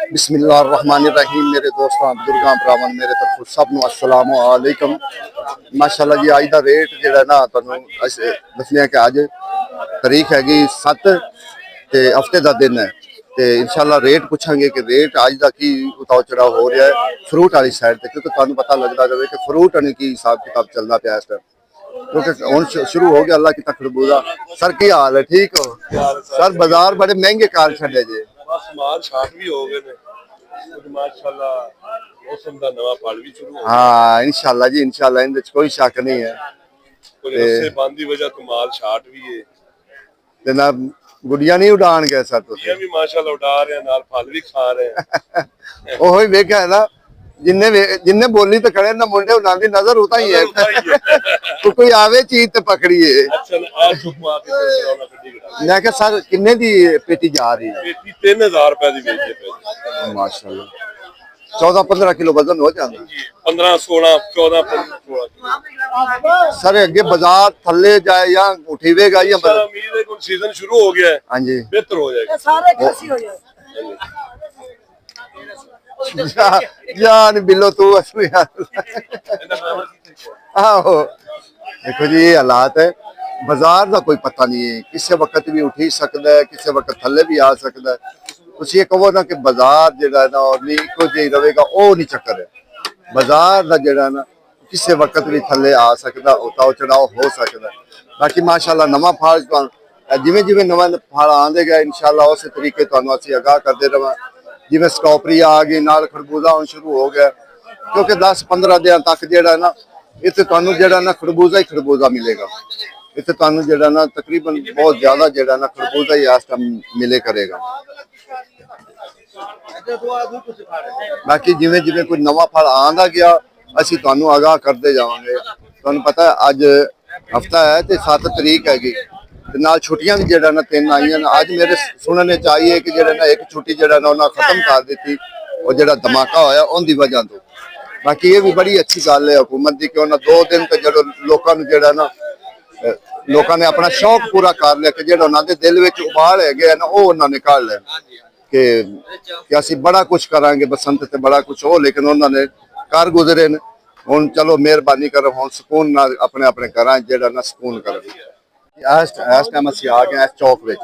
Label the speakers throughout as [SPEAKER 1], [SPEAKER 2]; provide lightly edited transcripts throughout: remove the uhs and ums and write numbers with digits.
[SPEAKER 1] बिस्मिल्लाहिर्रहमानिर्रहीम। मेरे दोस्तों बुजुर्गों भरावां मेरे तरफ सबनों अस्सलाम वालेकुम। माशाअल्लाह जी, अज का रेट जो ना तुहानू दसने कि अज तारीख हैगी 7 ते हफ्ते का दिन है ते इंशाअल्लाह रेट पूछांगे कि रेट अज का की उतार चढ़ाव हो रहा है फ्रूट वाली साइड ते, क्योंकि तुहानू पता लगता रहे कि फ्रूट वाली की हिसाब किताब चलता पाया इस टाइम, क्योंकि हुण शुरू हो गया। अल्लाह की खरबूजा। सर की हाल है? ठीक हो सर? बाजार बड़े महंगे कार छड़े जे।
[SPEAKER 2] बस माल शार्ट भी हो गए ने माशाल्लाह। मौसम दा नवा फल भी शुरू हो गया।
[SPEAKER 1] हाँ इंशाल्लाह जी, इंशाल्लाह इनदे कोई शक नहीं है।
[SPEAKER 2] कोई रस्से बंद की वजह तो माल शार्ट भी है
[SPEAKER 1] ते ना गुड़िया नहीं उड़ान गए सर?
[SPEAKER 2] ये भी माशाल्लाह उड़ा रहे हैं, नाल फल भी खा रहे हैं।
[SPEAKER 1] ओही वेख्या है ना, जिन्ने बोली तो खड़े ना मुंडे उड़ान दी नजर उता ही है। तो कोई आवे चीज ते पकड़िए।
[SPEAKER 2] अच्छा आ चुप आ के
[SPEAKER 1] मैं कहा सर किन्ने दी पेटी जा रही है?
[SPEAKER 2] पेटी 3000 रुपए दी बेचे पे
[SPEAKER 1] माशाल्लाह 14-15 किलो वजन हो जाता है।
[SPEAKER 2] 15 16 14 16
[SPEAKER 1] सर अगे बाजार थले जाए या उठीवेगा या
[SPEAKER 2] उम्मीद है कि सीजन शुरू हो गया है।
[SPEAKER 1] हाँ जी
[SPEAKER 2] बेहतर हो जाएगा,
[SPEAKER 3] सारे खासी हो जाए।
[SPEAKER 1] यार बिल्लो तू असली आहो देखो जी ये हालात है। बाजार का कोई पता नहीं है, किसी वक्त भी उठी सकता है, किसी वक्त थले भी आ सकता है। तुम ये कहो ना कि बाजार जो ना इको जी रहेगा, वो नहीं चक्कर है। बाजार का जड़ा ना किसी वक्त भी थले आ सकता, उतार चढ़ाव हो सकता। बाकी माशाल्लाह नवा फल जिमें जिमें नवा फल आते गए इंशाल्लाह उस तरीके तुहानू असीं आगाह करते रहां। जिमें स्ट्रॉबेरी आ गई, नाल खरबूजा हुण शुरू हो गया, क्योंकि 10-15 दिन तक जेड़ा ना इत्थे तुहानू जेड़ा ना खरबूजा ही खरबूजा मिलेगा। इत्थे तुहानू जेड़ा ना तकरीबन बहुत ज्यादा जेड़ा ना खरबूजा ही इस टाइम मिले करेगा। बाकी जिमें जिमें कोई नवा फल आंदा गया असीं तुहानू आगाह करते जावांगे। तुहानू पता है अज हफ्ता है ते 7 तरीक हैगी, नाल छुट्टियां भी जेड़ा ना 3 आईयां। अज मेरे सुनने च आई है कि जेड़ा ना एक छुट्टी जेड़ा ना उन्हें खत्म कर दी और जेड़ा धमाका होया उनकी वजह तो। बाकी ये भी बड़ी अच्छी गल है हुकूमत की कि उन्हें 2 दिन तक जो लोगों ने जेड़ा ना लोगों ने अपना शौक पूरा कर लिया कि जेड़ा उन्होंने दिल विच उबाल है ना वो उन्होंने निकाल लिया कि असी बड़ा कुछ करांगे बसंत से बड़ा कुछ हो, लेकिन उन्होंने कर गुजरे ने। हुण चलो मेहरबानी करो, हुण सुकून नाल अपने अपने घरां जेड़ा ना सुकून करो। इस टाइम असीं आ गए इस चौक विच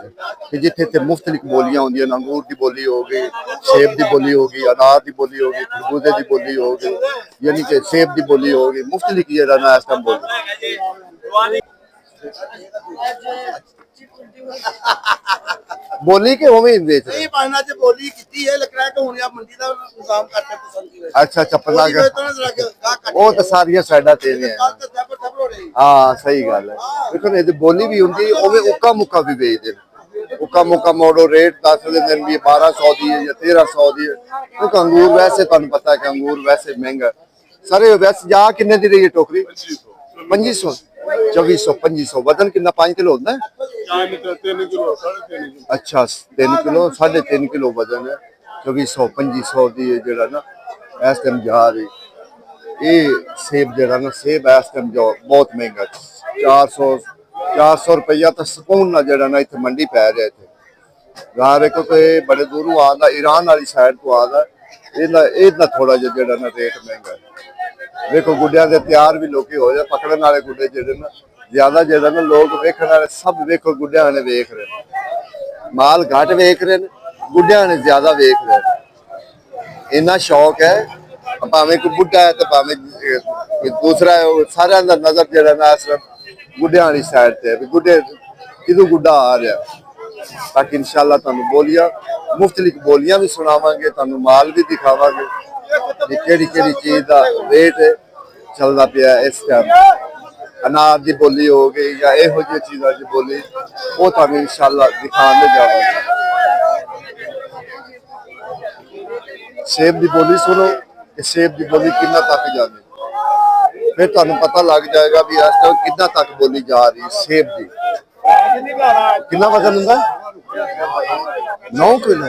[SPEAKER 1] कि जिथे मुख्तलिफ बोलियां होंदियां। अंगूर की बोली हो गई, सेब की बोली हो गई, अनार की बोली हो गई, खरबूजे की बोली हो गई, यानी कि सेब की बोली हो गई। मुख्तलिफ जेड़ा ना इस टाइम बोली के उवें बेच रहे
[SPEAKER 3] बोली की है लग रहा है कि हुन या मंडी दा इंतजाम करते पसंद की।
[SPEAKER 1] अच्छा अच्छा पता कर वो तो सारियां साइडां ते ने। हाँ सही गल है। देखो ना बोली भी होंगी उवें उक्का मुक्का भी बेचदे ने। उक्का मुक्का मोड़ो रेट दस देंगे भी 1200 दी है या 1300 दी है, क्योंकि अंगूर वैसे तुहानू पता है कि अंगूर वैसे महंगा। सर वैसे जा किन्ने दी रही है टोकरी? 2500 2400 2500। वजन कितना 5 किलो होता है? अच्छा 3 किलो 3.5 किलो वजन है। 2400 2500 दी जेड़ा ना इस टाइम जा रही। ये सेब जेड़ा ना सेब इस टाइम जो बहुत महंगा 400 रुपया तो सुकून ना जेड़ा ना इतने मंडी पै रहा थे। गारे को तो ये बड़े दूरों आता, ईरान वाली साइड तो आता, इतना थोड़ा जिहा जेड़ा ना रेट महंगा है। देखो गुड्डिया के तैयार भी लोग हो जाए, पकड़न वाले गुड्डे जेड़े ना ज्यादा जेड़ा ना लोग वेखण वाले सब वेखो गुड्डिया ने वेख रहे। माल घट वेख रहे, गुड्डिया ने ज्यादा वेख रहे। इन्ना शौक है, भावें कोई बुढ़ा है तो भावें दूसरा है, सारे का नजर जेड़ा ना इस गुड्डिया वाली साइड से गुड्डे किदों गुड्डा आ रहा। बाकी इंशाल्लाह तुहानू बोलियां मुख्तलिफ बोलियां भी सुनावांगे, तुहानू माल भी दिखावांगे केड़ी केड़ी चीज का रेट चलता पाया इस टाइम। अनार की बोली हो गई या इहो जी चीज़ों की बोली वो तुहानू इंशाल्लाह दिखाने जावांगे। सेब की बोली सुनो कि सेब की बोली कितना तक जाती, फिर तुहानू पता लग जाएगा भी इस टाइम कितना तक बोली जा रही है सेब की। कितना वजन होंगे? 9 किलो।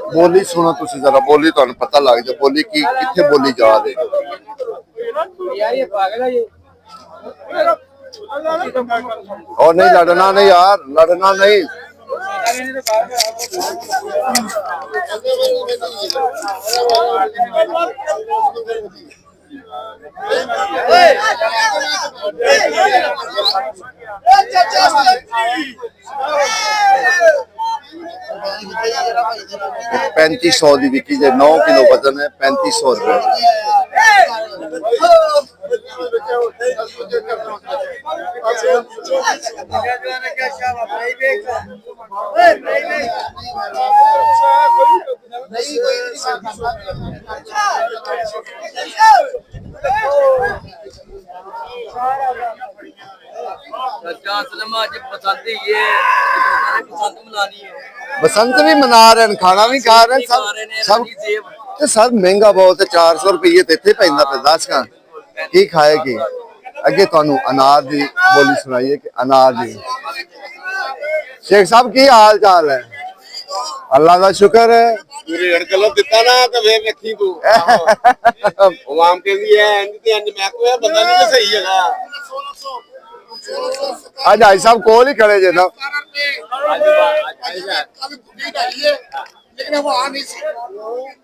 [SPEAKER 1] बोली सुनो तुसी जरा, बोली तुहानू पता लग जाए बोली की किथे बोली जा रही। और नहीं लड़ना नहीं यार, लड़ना नहीं। ₹3500 ਦੀ ਵਿਕੀ ਜੇ 9 ਕਿਲੋ ਵਜ਼ਨ ਹੈ ₹3500 बसंत भी मना रहे हैं खाना भी खा रहे हैं सब सर महंगा बहुत है ₹400 तो इतने पैंदा पे 10 का की खाएगी अगे तुहानू अनार दी बोली सुनाइए कि अनार दी शेख साहब की हाल चाल है अल्लाह का शुक्र है
[SPEAKER 3] गलत दिता ना तो फिर रखी तू आवाम के लिए मैं को बंदा नहीं सही है
[SPEAKER 1] आज भाई साहब कोल ही खड़े जे ना
[SPEAKER 4] लेकिन वो आ नहीं सी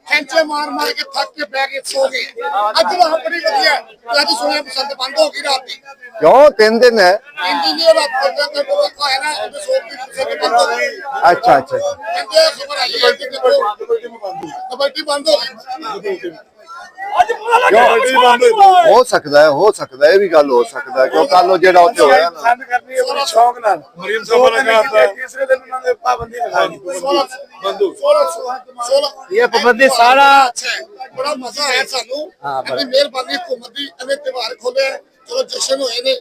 [SPEAKER 4] खेंचे मार मार के थक के बैठ के सो गए आज वो बड़ी बढ़िया आज सोने पसंद बंद हो गई रात की
[SPEAKER 1] क्यों 3 दिन है
[SPEAKER 4] तीन दिन ये रात को है ना सो की पसंद बंद हो गई
[SPEAKER 1] अच्छा अच्छा
[SPEAKER 4] कहते खबर आई है कि कबड्डी बंद हो गई
[SPEAKER 1] हो सकता है ये भी गल हो सकता है क्यों कल जेड़ा उत्ते होया ना
[SPEAKER 4] करनी है बड़ी शौक नाल
[SPEAKER 2] मरियम साहब लगा था
[SPEAKER 4] तीसरे दिन उन्होंने पाबंदी लगा दी 16 ये पाबंदी सारा बड़ा मजा आया सानू अपनी मेहरबानी हुकूमत दी अने त्योहार खोले चलो जश्न होए ने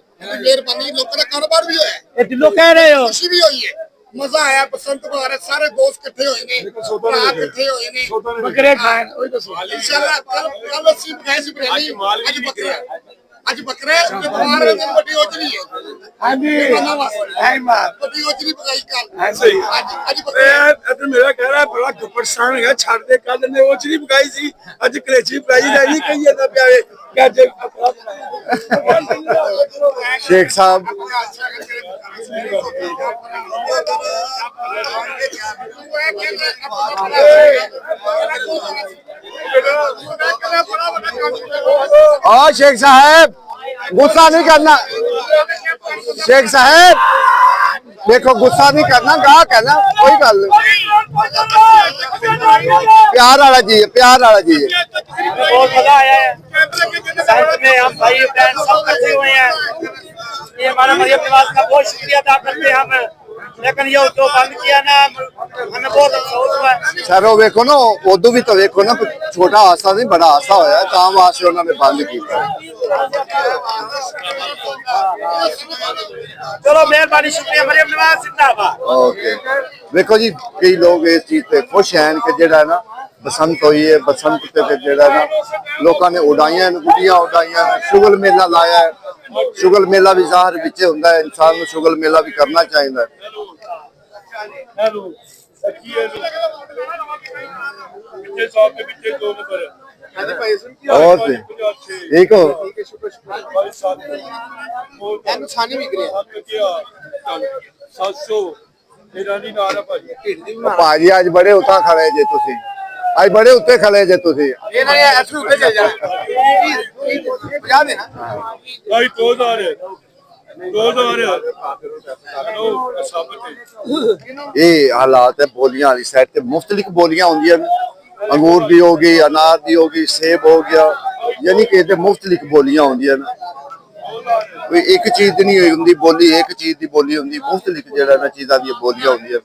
[SPEAKER 4] मेहरबानी लोकां दा कारोबार भी होया ए दिलों कह रहे हो खुशी भी हुई है मजा आया बसंत बहार सारे दोस्त इकट्ठे होए ने भरा इकट्ठे होए ने बकरे खाए ओए दसो इंशाल्लाह कल अस्सी खाए सी बिरयानी आज बकरे ते बहार दिन बड़ी ओजरी है हां जी हां मां बड़ी ओजरी पकाई कल हां सही आज बकरे
[SPEAKER 3] अगर मेरा कह रहा है बड़ा परेशान है छाड़ दे कल ने ओचरी पकाई सी आज कलेची पकाई नहीं कही ना प्यारे क्या
[SPEAKER 1] शेख साहब और शेख साहब गुस्सा नहीं करना शेख साहब देखो गुस्सा नहीं करना गाहक है ना कोई गल प्यार वाला जी
[SPEAKER 5] बहुत मजा आया है संत में हम भाई बहन सब इकट्ठे हुए हैं ये हमारा मरियम निवास का बहुत शुक्रिया अदा करते हैं हम लेकिन ये जो बंद किया ना हमें बहुत अफसोस हुआ
[SPEAKER 1] सर वो देखो ना उदू भी तो देखो ना छोटा हादसा नहीं बड़ा हादसा होया तां वास्ते उन्होंने बंद किया
[SPEAKER 5] चलो मेहरबानी शुक्रिया मरियम निवास जिंदाबाद
[SPEAKER 1] ओके देखो जी कई लोग इस चीज से खुश हैं कि जेड़ा ना बसंत हुई है बसंत ते जेड़ा ना लोगों ने उड़ाइयां गुड्डियां उड़ाइयां शुगल मेला लाया है शुगल मेला भी ज़ाहिर विच हुंदा है इंसान को शुगल मेला भी करना चाहिए और ठीक हो भाजी आज बड़े उता खड़े जे तुसी आज बड़े उत्ते खड़े जे तुसी
[SPEAKER 2] भाई 2000
[SPEAKER 1] ये हालात है बोलियां वाली साइड ते मुख्तलिफ बोलियां होंदियां अंगूर दी होगी अनार दी होगी सेब हो गया यानी कि इहदे मुख्तलिफ बोलियां होंदियां कोई एक चीज नहीं होंदी बोली एक चीज दी बोली होंदी मुख्तलिफ जेड़ा ना चीज़ां दी बोलियां होंदियां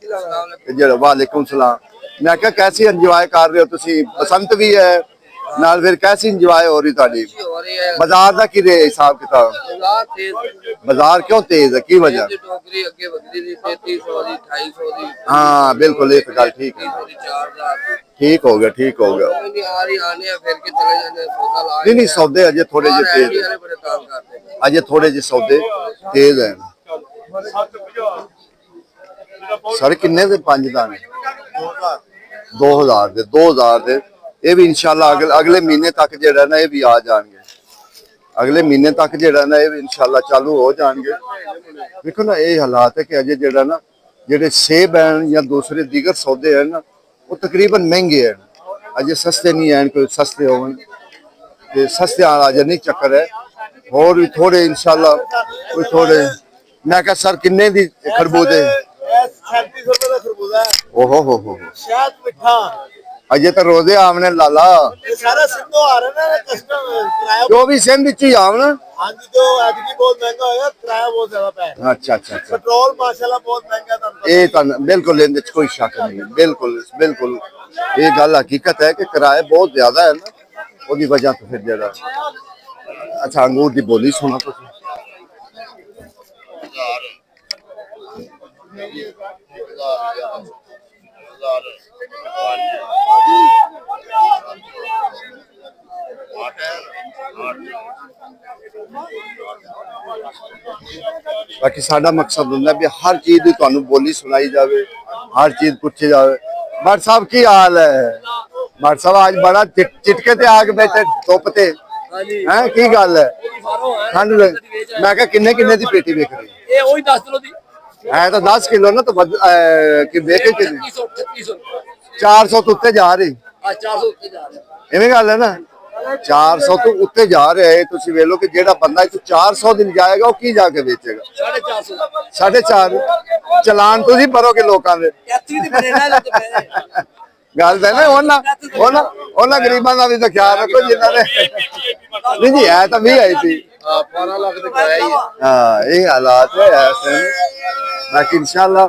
[SPEAKER 1] जेड़ा वालेकुम सलाम मैं क्या कैसी एंजॉय कर रहे हो तुसी बसंत भी है नाल फिर कैसी एंजॉय हो रही ताड़ी बाजार दा की हिसाब किताब बाजार क्यों तेज है की वजह हाँ बिल्कुल ये गल ठीक है ठीक हो गया नहीं सौदे अजे थोड़े जे तेज अजे थोड़े जे सौदे तेज है सर किन्ने दे 5 दाने 2000 दे ये भी इंशाल्लाह अगले महीने तक जेड़ा ना ये भी आ जाएंगे अगले महीने तक जेड़ा ना ये भी इंशाल्लाह चालू हो जाएंगे देखो ना ये हालात है कि अजे जेड़ा ना ਜਿਹੜੇ ਸੇਬ ਹਨ ਜਾਂ ਦੂਸਰੇ ਦੀਗਰ ਸੌਦੇ ਹਨ ਨਾ, ਉਹ ਤਕਰੀਬਨ ਮਹਿੰਗੇ ਹਨ, ਅਜੇ ਸਸਤੇ ਨਹੀਂ ਹਨ। ਕੋਈ ਸਸਤੇ ਹੋਣ ਤੇ ਸਸਤੇ ਵਾਲਾ ਅਜੇ ਨਹੀਂ ਚੱਕਰ ਹੈ। ਹੋਰ ਵੀ ਥੋੜੇ ਇਨਸ਼ਾਅੱਲਾ ਕੋਈ ਥੋੜੇ। ਮੈਂ ਕਿਹਾ ਸਰ ਕਿੰਨੇ ਦੀ ਖਰਬੂਜੇ?
[SPEAKER 5] 3700 रुपए का खरबूजा है।
[SPEAKER 1] ਓਹੋ ਹੋ
[SPEAKER 5] शायद मिठा
[SPEAKER 1] ਅਜੇ ਤਾਂ ਰੋਜ਼ੇ ਆਮਨੇ ਲਾਲਾ,
[SPEAKER 5] ये सारा सिंधु आ रहा है ना कस्टम किराया।
[SPEAKER 1] ਜੋ ਵੀ ਸਿੰਧ ਵਿੱਚ ਹੀ ਆਵਣ।
[SPEAKER 5] हाँ जी जो एतकी बहुत महंगा होया, किराया बहुत ज्यादा पै रहा है।
[SPEAKER 1] ਅੱਛਾ ਅੱਛਾ ਅੱਛਾ,
[SPEAKER 5] पेट्रोल माशाल्लाह बहुत महंगा है, ਤੁਹਾਨੂੰ
[SPEAKER 1] ਇਹ ਤਾਂ ਬਿਲਕੁਲ ਇਹਦੇ ਵਿੱਚ ਕੋਈ ਸ਼ੱਕ ਨਹੀਂ, ਬਿਲਕੁਲ ਬਿਲकुल ਇਹ ਗੱਲ ਹਕੀਕਤ ਹੈ ਕਿ ਕਿਰਾਏ ਬਹੁਤ ਜ਼ਿਆਦਾ ਹੈ ਨਾ, ਉਹਦੀ ਵਜ੍ਹਾ ਤੋਂ ਫਿਰ ਜਿਹੜਾ। ਅੱਛਾ ਅੰਗੂਰ ਦੀ ਬੋਲੀ ਸੁਣਾ ਤੁਸੀਂ। ਬਾਕੀ ਸਾਡਾ ਮਕਸਦ ਹੁੰਦਾ ਵੀ ਹਰ ਚੀਜ਼ ਦੀ ਤੁਹਾਨੂੰ ਬੋਲੀ ਸੁਣਾਈ ਜਾਵੇ, ਹਰ ਚੀਜ਼ ਪੁੱਛੀ ਜਾਵੇ। ਭੱਟ ਸਾਹਿਬ ਕੀ ਹਾਲ ਹੈ? ਭੱਟ ਸਾਹਿਬ ਅੱਜ ਬੜਾ ਚਿਟਕੇ ਤੇ ਆ ਕੇ ਬੈਠੇ ਧੁੱਪ ਤੇ ਹੈ, ਕੀ ਗੱਲ ਹੈ? ਠੰਡ ਮੈਂ ਕਿਹਾ ਕਿੰਨੇ ਕਿੰਨੇ ਦੀ ਪੇਟੀ ਵੇਖ ਰਹੀ?
[SPEAKER 6] ਇਹ ਉਹੀ 10 ਕਿਲੋ ਦੀ
[SPEAKER 1] ਹੈ ਤਾਂ 10 ਕਿਲੋ ਨਾ, ਤਾਂ ਕਿ ਵੇਖੇ ਕਿੰਨੇ
[SPEAKER 6] 3600
[SPEAKER 1] 400 ਤੋਂ ਉੱਤੇ ਜਾ ਰਹੀ,
[SPEAKER 6] ਆ 400 ਉੱਤੇ ਜਾ ਰਿਹਾ।
[SPEAKER 1] ਇਵੇਂ ਗੱਲ ਹੈ ਨਾ। 400 ਤੋਂ ਉੱਤੇ ਜਾ ਰਿਹਾ ਹੈ। ਤੁਸੀਂ ਵੇਖ ਲਓ ਕਿ ਜਿਹੜਾ ਬੰਦਾ ਇੱਥੇ 400 ਦਿਨ ਜਾਏਗਾ ਉਹ ਕੀ ਜਾ ਕੇ ਵੇਚੇਗਾ?
[SPEAKER 6] 450
[SPEAKER 1] 4.5 ਚਲਾਨ ਤੁਸੀਂ ਭਰੋਗੇ ਲੋਕਾਂ ਦੇ।
[SPEAKER 6] 33 ਦੀ ਬਨੇਨਾ ਲੱਗ ਪਏ।
[SPEAKER 1] ਗੱਲ ਤਾਂ ਨਾ ਉਹਨਾਂ ਗਰੀਬਾਂ ਦਾ ਵੀ ਤਾਂ ਖਿਆਲ ਰੱਖੋ ਜਿਨ੍ਹਾਂ ਨੇ ਨਹੀਂ ਜੀ ਹੈ ਤਾਂ 20 ਆਈ ਸੀ।
[SPEAKER 5] 12 ਲੱਖ ਦੇ ਕਿਰਾਇਆ ਹੀ है।
[SPEAKER 1] हाँ ये हालात है ऐसे बाकी इंशाल्लाह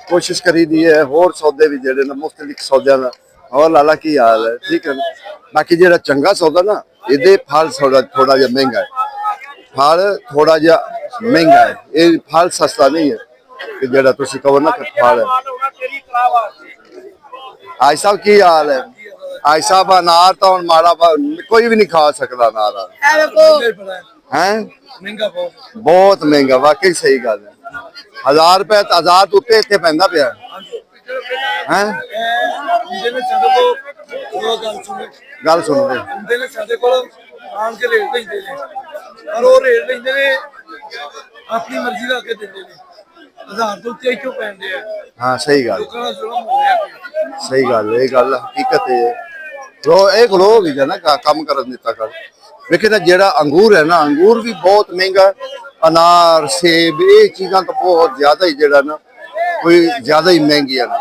[SPEAKER 1] कोशिश करी दी है होर सौदे भी जेडे ना मुख्तलिफ सौदे ना और लाला की हाल है ठीक है। बाकी जेड़ा चंगा सौदा ना ਇਹਦੇ फल थोड़ा जिहा महंगा है, फल थोड़ा जिहा महंगा है, ये फल सस्ता नहीं है कि जेड़ा तुसी कहो ना कि फल है। आज साहब की हाल है? आज साहब अनार तो हुण माड़ा कोई भी नहीं खा सकता अनार है,
[SPEAKER 3] ਮਹਿੰਗਾ ਬਹੁਤ
[SPEAKER 1] बहुत महंगा वाकई सही गल है। 1000 रुपए 1000 तो उत्ते इत्थे पैंदा पिया है।
[SPEAKER 3] ਹੁੰਦੇ ਨੇ ਸਾਡੇ ਕੋਲ ਉਹ ਗੱਲ ਸੁਣੋ,
[SPEAKER 1] गल सुन ले
[SPEAKER 3] ਹੁੰਦੇ ਨੇ ਸਾਡੇ ਕੋਲ ਆਣ ਕੇ ਰੇਟ ਲੈਂਦੇ ਨੇ, ਪਰ ਉਹ ਰੇਟ ਲੈਂਦੇ ਨੇ ਆਪਣੀ ਮਰਜ਼ੀ ਦਾ ਕੇ ਦਿੰਦੇ ਨੇ। 1000 ਤੋਂ ਉੱਤੇ ਕਿਉਂ ਪੈਂਦੇ ਆ?
[SPEAKER 1] हाँ सही गल
[SPEAKER 3] ਲੋਕਾਂ ਦਾ ਜ਼ੁਲਮ ਹੋ ਰਿਹਾ।
[SPEAKER 1] सही गल ये गल हकीकत है। रो एक रो भी है ना काम कर दिता कर। लेकिन जेड़ा अंगूर है ना अंगूर भी बहुत महंगा, अनार सेब ये चीज़ां तो बहुत ज्यादा ही जेड़ा ना कोई ज्यादा ही महंगी है ना,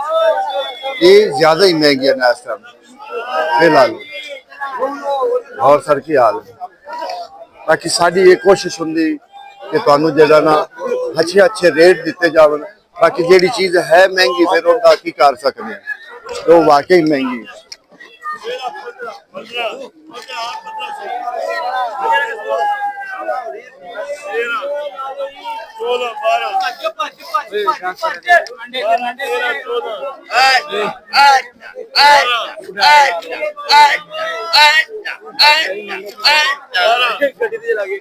[SPEAKER 1] ये ज्यादा ही महंगी है ना इस टाइम फिलहाल। और सर की हाल बाकी साड़ी ये कोशिश होंगी कि तुहानू जेड़ा ना अच्छे अच्छे रेट दिते जावन। बाकी जेड़ी चीज है महंगी फिर उनका की कर सकते हैं, तो वाकई महंगी
[SPEAKER 5] ਗੱਡੀ ਤੇ ਲੱਗੇ।